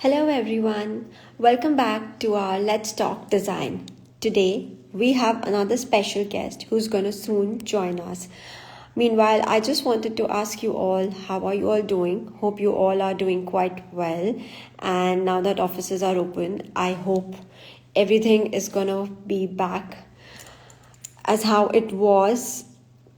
Hello everyone, welcome back to our Let's Talk Design. Today we have another special guest who's gonna soon join us. Meanwhile, I just wanted to ask you all, how are you all doing? Hope you all are doing quite well. And now that offices are open, I hope everything is gonna be back as how it was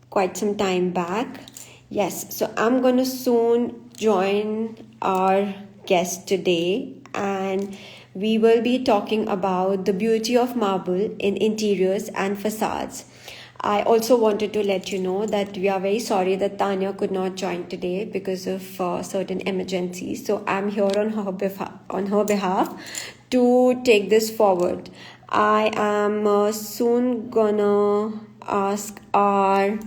quite some time back. Yes, so I'm gonna soon join our guest today, and we will be talking about the beauty of marble in interiors and facades. I also wanted to let you know that we are very sorry that Tanya could not join today because of certain emergencies. So I'm here on her behalf to take this forward. I am soon gonna ask our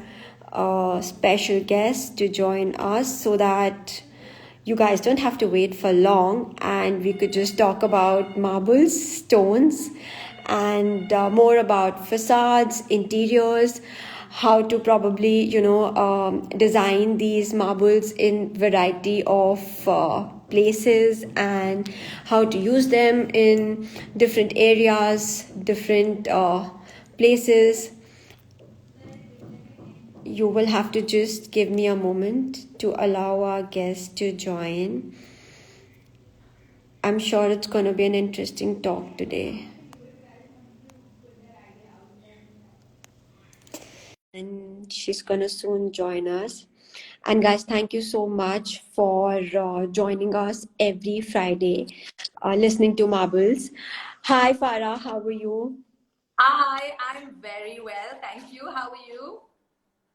special guest to join us so that you guys don't have to wait for long and we could just talk about marbles, stones, and more about facades, interiors, how to probably design these marbles in variety of places, and how to use them in different areas, different places. You will have to just give me a moment to allow our guest to join. I'm sure it's going to be an interesting talk today. And she's going to soon join us. And guys, thank you so much for joining us every Friday, listening to Marbles. Hi, Farah, how are you? Hi, I'm very well. Thank you. How are you?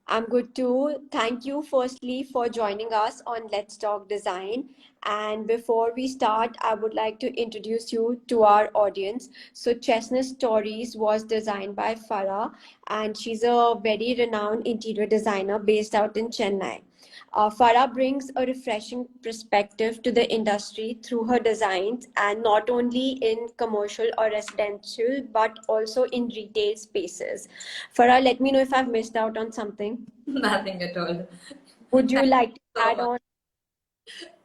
I'm good too. Thank you, firstly, for joining us on Let's Talk Design. And before we start, I would like to introduce you to our audience. So, Chestnut Stories was designed by Farah, and she's a very renowned interior designer based out in Chennai. Farah brings a refreshing perspective to the industry through her designs, and not only in commercial or residential, but also in retail spaces. Farah, let me know if I've missed out on something. Nothing at all. Would you Thank like to you so add much. on?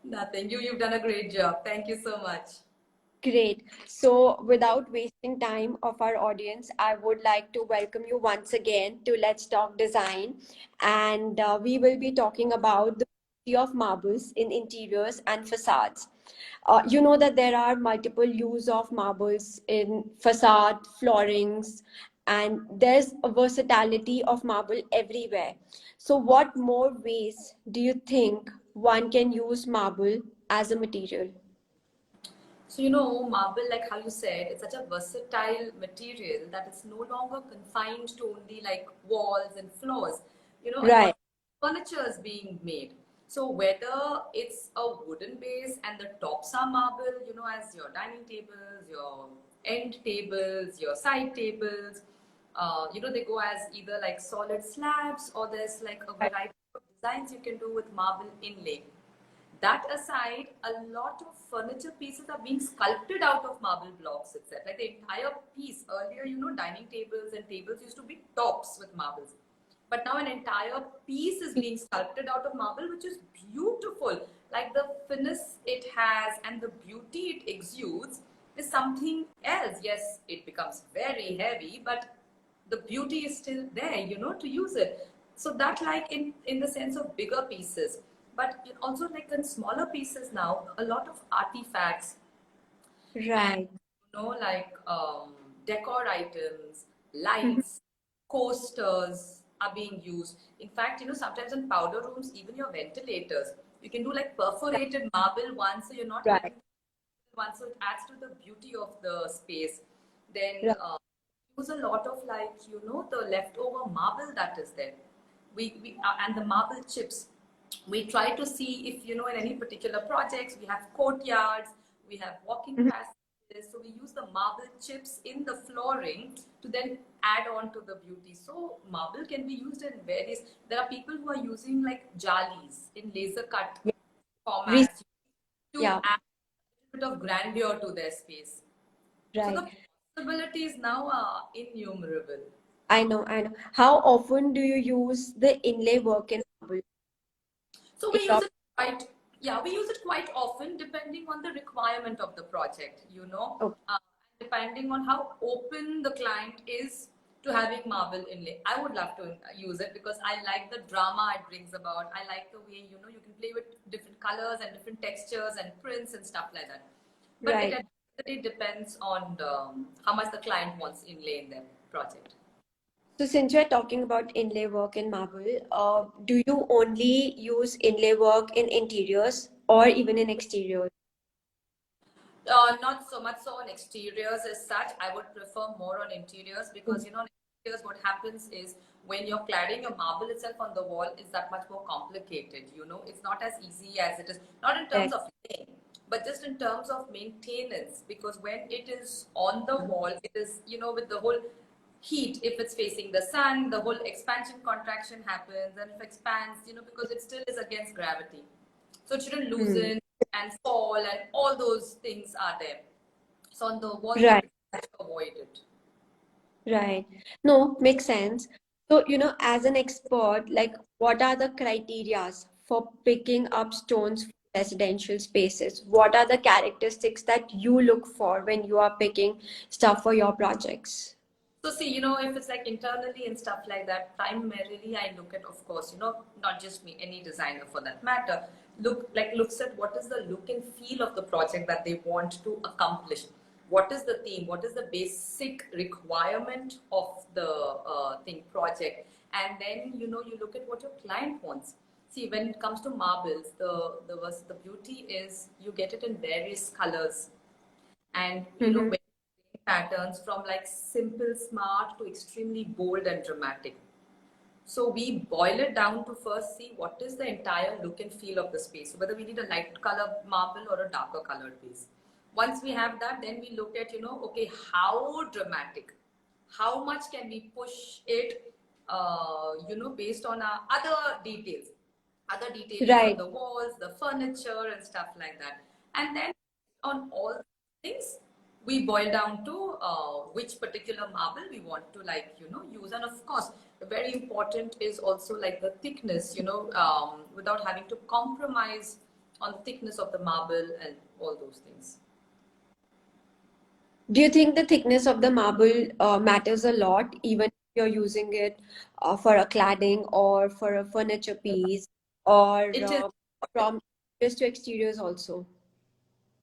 Nothing. You've done a great job. Thank you so much. Great. So, without wasting time of our audience, I would like to welcome you once again to Let's Talk Design. And we will be talking about the beauty of marbles in interiors and facades. You know that there are multiple use of marbles in facade, floorings, and there's a versatility of marble everywhere. So, what more ways do you think one can use marble as a material? So, marble, like how you said, it's such a versatile material that it's no longer confined to only like walls and floors. A lot Right. of furniture is being made. So, whether it's a wooden base and the tops are marble, as your dining tables, your end tables, your side tables, they go as either like solid slabs or there's like a variety of designs you can do with marble inlay. That aside, a lot of furniture pieces are being sculpted out of marble blocks itself. Like the entire piece, earlier, dining tables and tables used to be tops with marbles. But now an entire piece is being sculpted out of marble, which is beautiful. Like the finesse it has and the beauty it exudes is something else. Yes, it becomes very heavy, but the beauty is still there, to use it. So that like in the sense of bigger pieces, but also like in smaller pieces now, a lot of artifacts and Right. like decor items, Mhm. lights, coasters are being used. In fact, sometimes in powder rooms, even your ventilators, you can do like perforated marble ones, so you're not Right. letting one, so it adds to the beauty of the space. Then Right. use a lot of like the leftover marble that is there. We and the marble chips. We try to see if in any particular projects we have courtyards, we have walking Mhm. passages, so we use the marble chips in the flooring to then add on to the beauty. So marble can be used in various. There are people who are using like jalis in laser cut Yeah. Re- formats to yeah. add a bit of grandeur to their space. So Right. the possibilities now are innumerable. I know. I know. How often do you use the inlay work in marble? So In we use your it quite Yeah, we use it quite often depending on the requirement of the project, you know, Okay. depending on how open the client is to having marble inlay. I would love to use it because I like the drama it brings about. I like the way, you know, you can play with different colors and different textures and prints and stuff like that. But it Right. at the end of the day depends on how much the client wants inlay in their project. So since we're talking about inlay work in marble, do you only use inlay work in interiors or even in exteriors? Not so much so on exteriors as such. I would prefer more on interiors because, you know, on exteriors, what happens is when you're cladding your marble itself on the wall is that much more complicated. You know, it's not as easy as it is, not in terms Correct. of laying, but just in terms of maintenance. Because when it is on the wall, it is, you know, with the whole heat, if it's facing the sun, the whole expansion contraction happens, and if it expands, you know, because it still is against gravity. So it shouldn't Hmm. loosen and fall, and all those things are there. So on the walls, we Right. try to avoid it. Right. No, makes sense. So, as an expert, like what are the criterias for picking up stones for residential spaces? What are the characteristics that you look for when you are picking stuff for your projects? So see, you know, if it's like internally and stuff like that, primarily I look at, of course, you know, not just me, any designer for that matter, looks at what is the look and feel of the project that they want to accomplish. What is the theme? What is the basic requirement of the thing project? And then, you know, you look at what your client wants. See, when it comes to marbles, the beauty is you get it in various colors, and you know, Mm-hmm. very patterns from like simple smart to extremely bold and dramatic. So we boil it down to first see what is the entire look and feel of the space, whether we need a light color marble or a darker colored base. Once we have that, then we look at, you know, okay, how dramatic, how much can we push it, you know, based on our other detailings on Right. the walls, the furniture and stuff like that. And then on all things, we boil down to which particular marble we want to, like, you know, use. And of course, very important is also like the thickness, you know, without having to compromise on the thickness of the marble and all those things. Do you think the thickness of the marble matters a lot, even if you're using it for a cladding or for a furniture piece or It is. from interiors to exteriors also?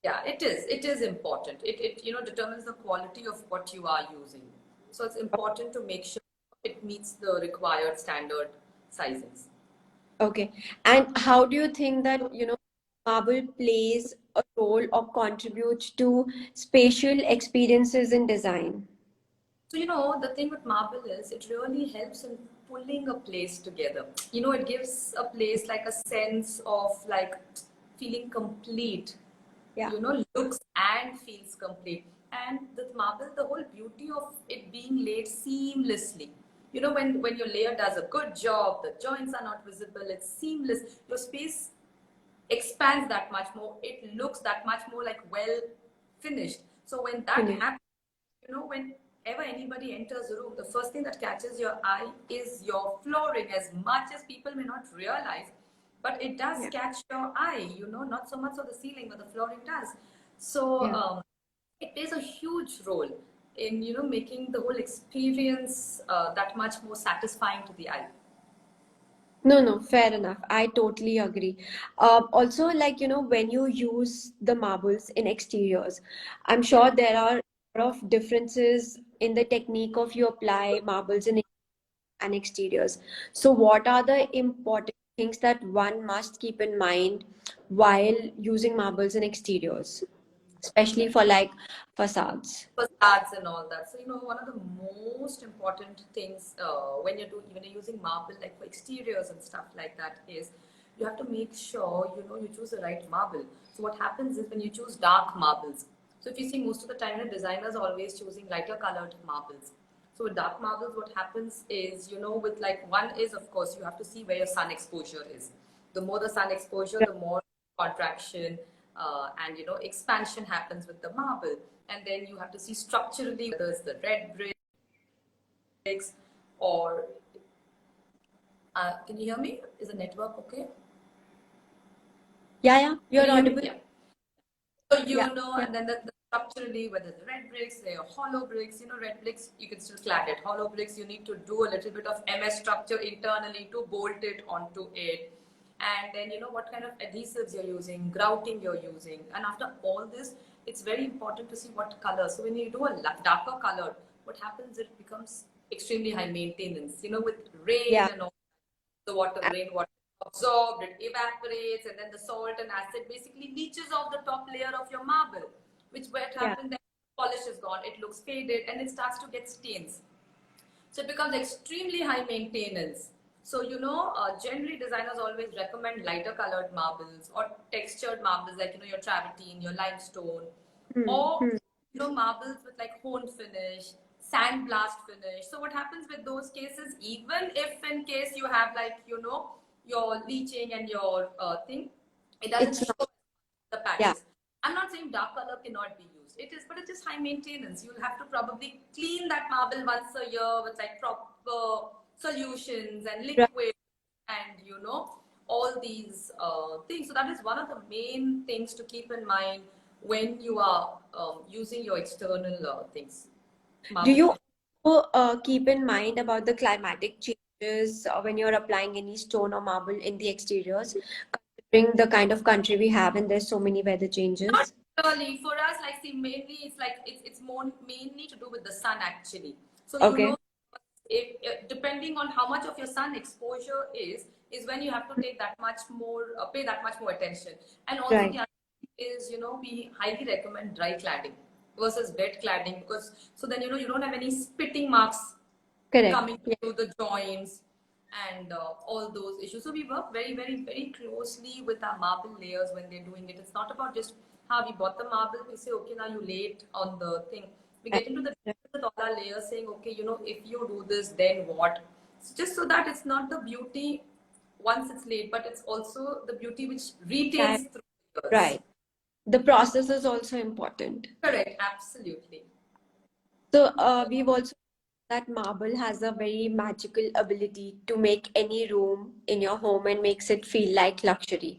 Yeah, it is important. It, you know, determines the quality of what you are using. So it's important to make sure it meets the required standard sizings. Okay. And how do you think that, marble plays a role or contributes to spatial experiences in design? So, you know, the thing with marble is it really helps in pulling a place together. You know, it gives a place like a sense of like feeling complete, Yeah. you know, looks and feels complete. And with marble, the whole beauty of it being laid seamlessly. You know, when your layer does a good job, the joints are not visible, it's seamless, your space expands that much more, it looks that much more like well finished. So when that Finish. happens, you know, whenever anybody enters a room, the first thing that catches your eye is your flooring, as much as people may not realize, but it does Yeah. catch your eye, you know, not so much of the ceiling, but the flooring does. So Yeah. it plays a huge role in, you know, making the whole experience that much more satisfying to the eye. No, no, fair enough. I totally agree. Also, like, when you use the marbles in exteriors, I'm sure there are a lot of differences in the technique of you apply marbles in and exteriors. So, what are the important things that one must keep in mind while using marbles in exteriors, especially for like facades? Facades and all that. So, you know, one of the most important things when you're using marble, like for exteriors and stuff like that, is you have to make sure, you know, you choose the right marble. So what happens is when you choose dark marbles. So if you see, most of the time, you know, designers are always choosing lighter colored marbles. So with dark marbles, what happens is, you know, with like one is, of course, you have to see where your sun exposure is. The more the sun exposure, the more contraction and, you know, expansion happens with the marble. And then you have to see structurally whether it's the red bricks or can you hear me? Is the network okay? Yeah, you're audible. Yeah. So Yeah, yeah, and then the structurally, whether the red bricks, they are hollow bricks, red bricks, you can still clad it. Hollow bricks, you need to do a little bit of MS structure internally to bolt it onto it. And then, what kind of adhesives you're using, grouting you're using. And after all this, it's very important to see what color. So when you do a darker color, what happens, it becomes extremely high maintenance, with rain yeah. and all the water, rainwater absorbed, it evaporates, and then the salt and acid basically leaches off the top layer of your marble, which what Yeah. happens then polish is gone, it looks faded, and it starts to get stains. So it becomes extremely high maintenance. So, generally designers always recommend lighter colored marbles or textured marbles like, your travertine, your limestone, Hmm. or, Hmm. marbles with like honed finish, sandblast finish. So what happens with those cases, even if in case you have like, your leaching and your thing, it doesn't It's show not. the Yeah. patches. I'm not saying dark color cannot be used. It is, but it is high maintenance. You'll have to probably clean that marble once a year with like proper solutions and Right. liquid and all these things. So that is one of the main things to keep in mind when you are using your external things, Do marble you finish. also keep in mind about the climatic changes when you're applying any stone or marble in the exteriors, considering the kind of country we have and there's so many weather Not changes? really. For us, like, see, mainly it's like it's more mainly to do with the sun actually. So Okay. if depending on how much of your sun exposure is when you have to take that much more pay that much more attention. And also Right. the other thing is, we highly recommend dry cladding versus wet cladding, because so then you don't have any spitting marks Correct. coming Yeah. to the joints and all those issues. So we work very, very, very closely with our marble layers when they're doing it. It's not about just how we bought the marble, we say, okay, now you lay it on the thing. We Right. get into the Right. with all our layers saying, okay, if you do this, then what? Just so that it's not the beauty once it's laid, but it's also the beauty which Right. retains through the years. Right. The process is also important. Correct, absolutely. So we've also that marble has a very magical ability to make any room in your home and makes it feel like luxury.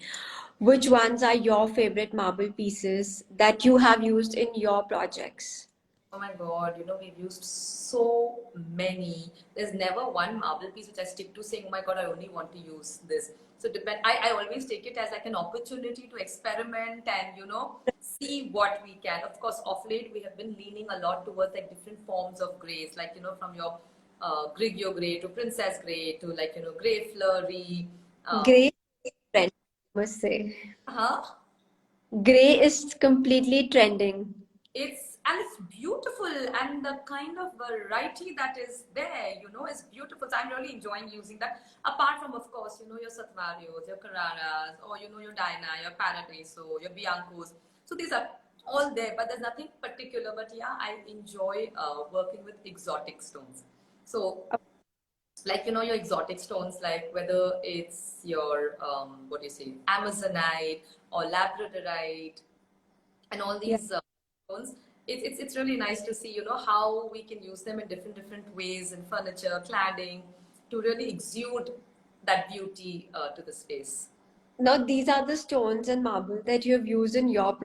Which ones are your favorite marble pieces that you have used in your projects? Oh my God, we've used so many. There's never one marble piece which I stick to saying, oh my God, I only want to use this. So I always take it as like an opportunity to experiment and, see what we can. Of course, of late, we have been leaning a lot towards like different forms of grays, like, from your Grigio gray to Princess gray to like, gray flurry. Gray is trending, I must say. Huh? Gray is completely trending. It's beautiful, and the kind of variety that is there, is beautiful. So I'm really enjoying using that. Apart from, of course, your Satvarios, your Carraras, or your Diana, your Paradiso, your Biancos. So these are all there, but there's nothing particular. But yeah, I enjoy working with exotic stones. So like your exotic stones, like whether it's your what do you say, Amazonite or Labradorite and all Yeah. these stones. It's really nice to see how we can use them in different ways in furniture, cladding, to really exude that beauty to the space. Now, these are the stones and marble that you have used in your.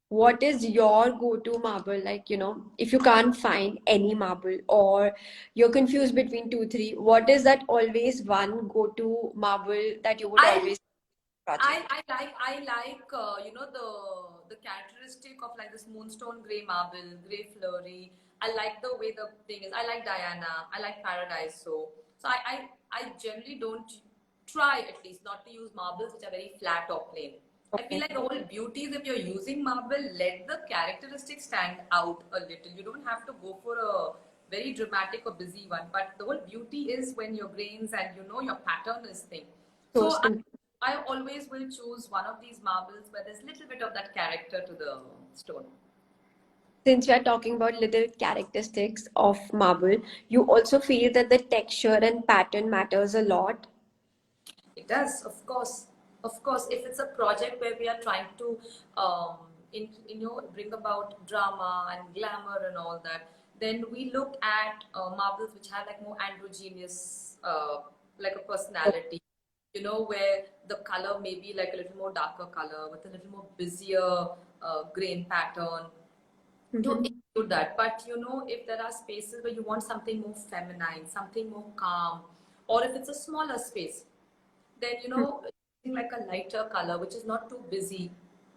What is your go-to marble? Like, if you can't find any marble or you're confused between two, three, what is that always one go-to marble that you would I always project? I like the characteristic of like this moonstone gray marble, gray flurry. I like the way the thing is. I like Diana. I like Paradise. So I generally don't try, at least not to use marbles which are very flat or plain. I feel Okay. like the whole beauty is if you're using marble, let the characteristics stand out a little. You don't have to go for a very dramatic or busy one, but the whole beauty is when your grains and your pattern is thing. So So simple. I always will choose one of these marbles where there's a little bit of that character to the stone. Since we are talking about little characteristics of marble, you also feel that the texture and pattern matters a lot. It does, of course. Of course, if it's a project where we are trying to, bring about drama and glamour and all that, then we look at marbles which have like more androgynous, like a personality. where the color may be like a little more darker color with a little more busier grain pattern, to Mm-hmm. include that. But if there are spaces where you want something more feminine, something more calm, or if it's a smaller space, then using like a lighter color which is not too busy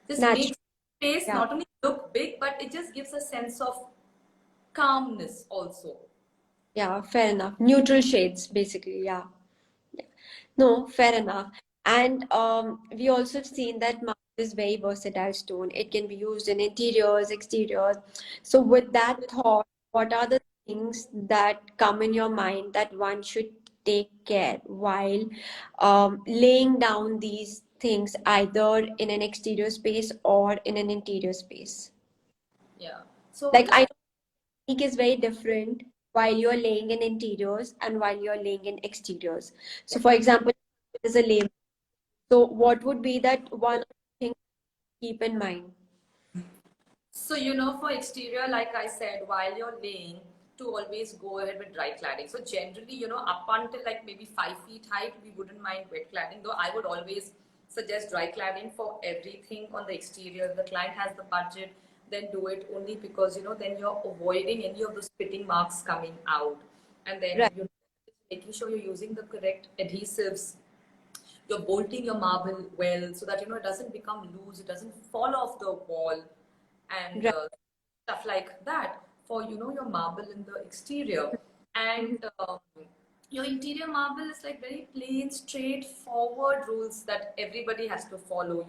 just Natural. makes space Yeah. not only look big, but it just gives a sense of calmness also. Yeah. Fair enough. Neutral shades, basically. Yeah. Yeah. No, fair enough. And we also have seen that marble is very versatile stone. It can be used in interiors, exteriors. So with that thought, what are the things that come in your mind that one should take care while laying down these things either in an exterior space or in an interior space? Yeah. So Like I like, know technique is very different while you're laying in interiors and while you're laying in exteriors. So for example, there's a label. So what would be that one thing to keep in mind? so, for exterior, like I said, while you're laying, to always go ahead with dry cladding. So generally, up until like maybe 5 feet height, we wouldn't mind wet cladding, though I would always suggest dry cladding for everything on the exterior. If the client has the budget, then do it, only because, then you're avoiding any of those fitting marks coming out. And then, Right, making sure you're using the correct adhesives, you're bolting your marble well so that it doesn't become loose, it doesn't fall off the wall, and right. stuff like that for your marble in the exterior. Mhm. And your interior marble is like very plain, straightforward rules that everybody has to follow,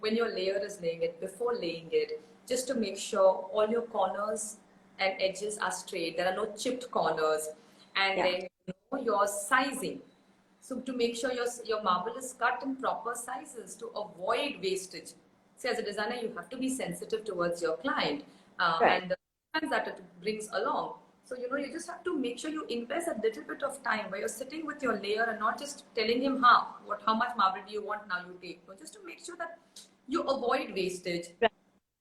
when your layer is laying it, before laying it, just to make sure all your corners and edges are straight, there are no chipped corners. And Yeah, then your sizing, so to make sure your marble is cut in proper sizes to avoid wastage. See, as a designer, you have to be sensitive towards your client, right, and the times that it brings along. So you just have to make sure you invest a little bit of time where you're sitting with your layer and not just telling him how much marble do you want, now you take. No, just to make sure that you avoid wastage. right,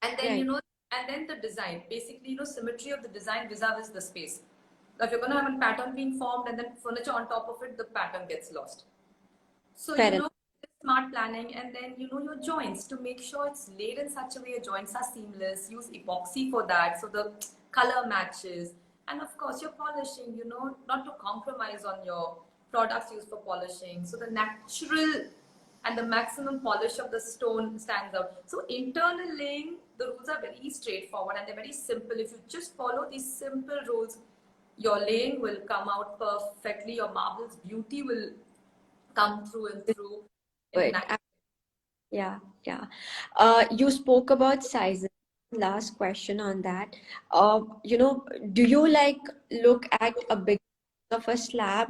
And then right. the design, basically, symmetry of the design vis-a-vis the space. Now, if you're going to have a pattern being formed and then furniture on top of it, the pattern gets lost. So, Fair enough. smart planning, and then, your joints, to make sure it's laid in such a way your joints are seamless. Use epoxy for that so the color matches. And of course, your polishing, not to compromise on your products used for polishing. So the natural and the maximum polish of the stone stands out. So internal laying, the rules are very straightforward and they're very simple. If you just follow these simple rules, your laying will come out perfectly. Your marble's beauty will come through and through in Good. that. Yeah, yeah. You spoke about sizes. Last question on that. Do you like look at a big of a slab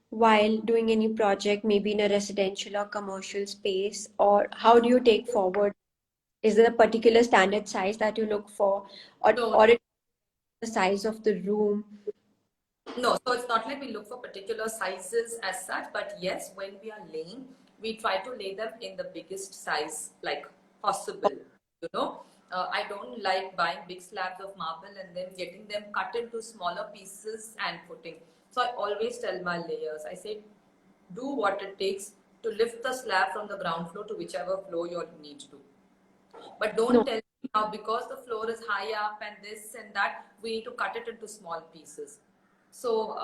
while doing any project, maybe in a residential or commercial space, or how do you take forward? Is there a particular standard size that you look for, No, or it's the size of the room? no, so it's not like we look for particular sizes as such, but yes, when we are laying, we try to lay them in the biggest size like possible. I don't like buying big slabs of marble and then getting them cut into smaller pieces and putting. So I always tell my layers, I say, do what it takes to lift the slab from the ground floor to whichever floor you need to. But No, don't tell me now because the floor is high up and this and that, we need to cut it into small pieces. So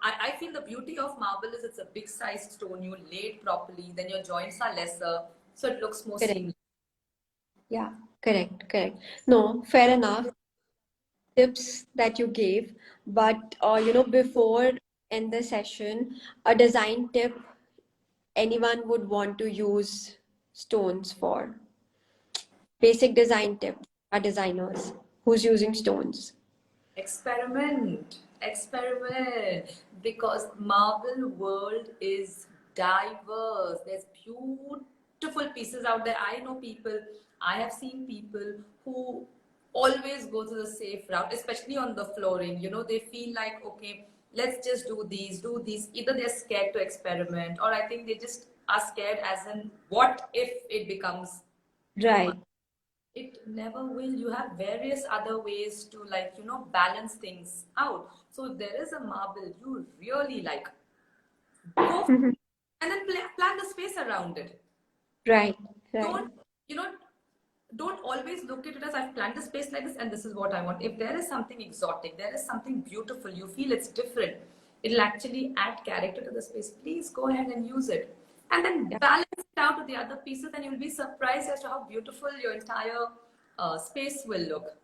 I feel the beauty of marble is it's a big sized stone. You lay it properly, then your joints are lesser, so it looks more correct. seamless. Yeah, correct, correct. No, fair enough. Tips that you gave, but before end the session, a design tip anyone would want to use stones for. Basic design tip, are designers who's using stones. Experiment, because marble world is diverse. There's beautiful pieces out there. I know people, I have seen people who always go to the safe route, especially on the flooring. They feel like, okay, let's just do these. Either they're scared to experiment, or I think they just are scared as in, what if it becomes too much? Right. It never will. You have various other ways to, like, balance things out. So if there is a marble you really like, go for it. and then plan the space around it. Right, right. Don't, you know, don't always look at it as I've planned the space like this and this is what I want. If there is something exotic, there is something beautiful, you feel it's different, it'll actually add character to the space. Please go ahead and use it. And then Yeah. balance it out with the other pieces, and you'll be surprised as to how beautiful your entire space will look.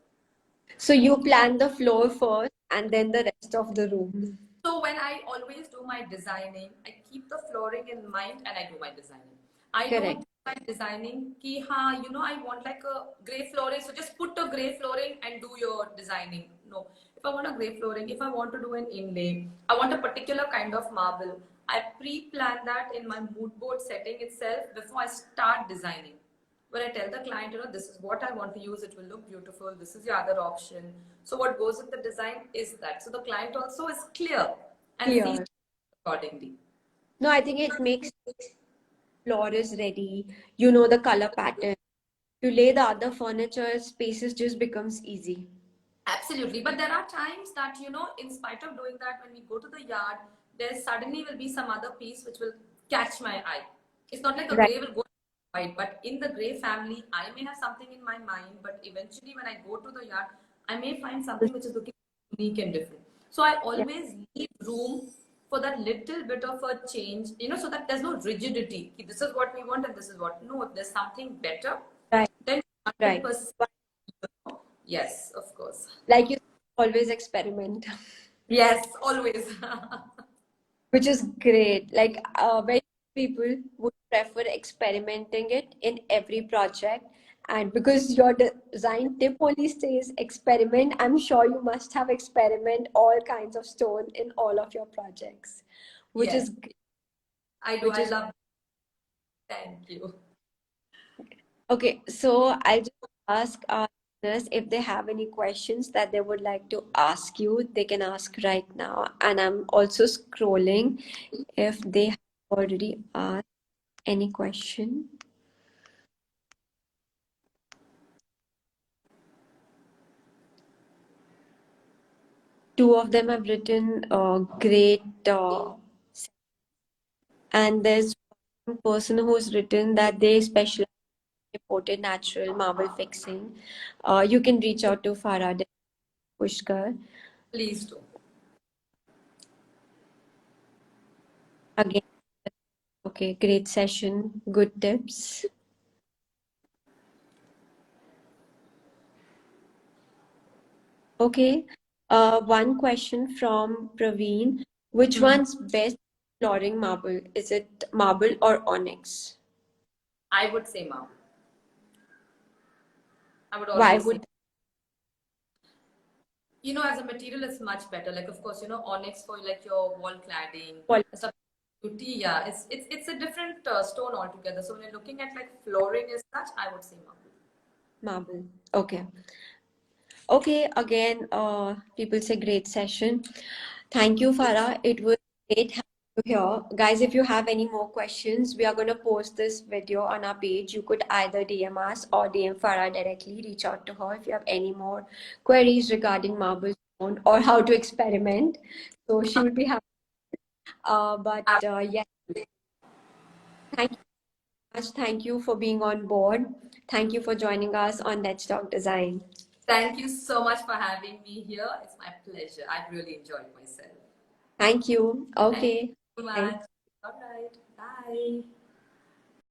So you plan the floor first and then the rest of the room. So when I always do my designing, I keep the flooring in mind and I do my designing. I don't Correct. do my designing ki ha, I want like a gray flooring, so just put a gray flooring and do your designing. No. If I want a gray flooring, if I want to do an inlay, I want a particular kind of marble, I pre-plan that in my mood board setting itself before I start designing. Where I tell the client, this is what I want to use, it will look beautiful, this is the other option. So what goes in the design is that. So the client also is clear and sees Clear. accordingly. No, I think it makes floor is ready. You know the color pattern. To lay the other furniture, spaces just becomes easy. Absolutely. But there are times that, in spite of doing that, when we go to the yard, there suddenly will be some other piece which will catch my eye. It's not like a Right. gray will go white, but in the gray family, I may have something in my mind, but eventually when I go to the yard, I may find something which is looking unique and different. So I Yeah. always leave room for that little bit of a change, so that there's no rigidity. This is what we want and this is what. No, if there's something better, Right. then Right. 100%. Yes, of course. Like you always experiment, Yes, always. which is great. Like very people would prefer experimenting it in every project. And because your design tip only says experiment, I'm sure you must have experiment all kinds of stone in all of your projects, which Yes, is I do. which I is love. Thank you. okay. So I'll just ask our listeners if they have any questions that they would like to ask you, they can ask right now. And I'm also scrolling if they have already asked any question. Two of them have written great, and there's one person who's written that they specialize in imported natural marble fixing. You can reach out to Farah Pushkar. Please do. Again, okay, great session, good tips. Okay, one question from Praveen. Which one's best flooring marble? Is it marble or onyx? I would say marble. I would Why always say, would as a material, it's much better. Like, of course, onyx for like your wall cladding poly and stuff. Beauty, yeah, it's a different stone altogether. So when you're looking at like flooring as such, I would say marble. marble? Okay. Okay, again, people say great session. Thank you, Farah. It was great having you here. Guys, if you have any more questions, we are going to post this video on our page. You could either DM us or DM Farah directly. Reach out to her if you have any more queries regarding marble stone or how to experiment. So she would be happy. Yeah, thank you so much. Thank you for being on board. Thank you for joining us on Let's Talk Design. Thank you so much for having me here. It's my pleasure. I've really enjoyed myself. Thank you. Thank you Okay. so Bye. much. All right. Bye.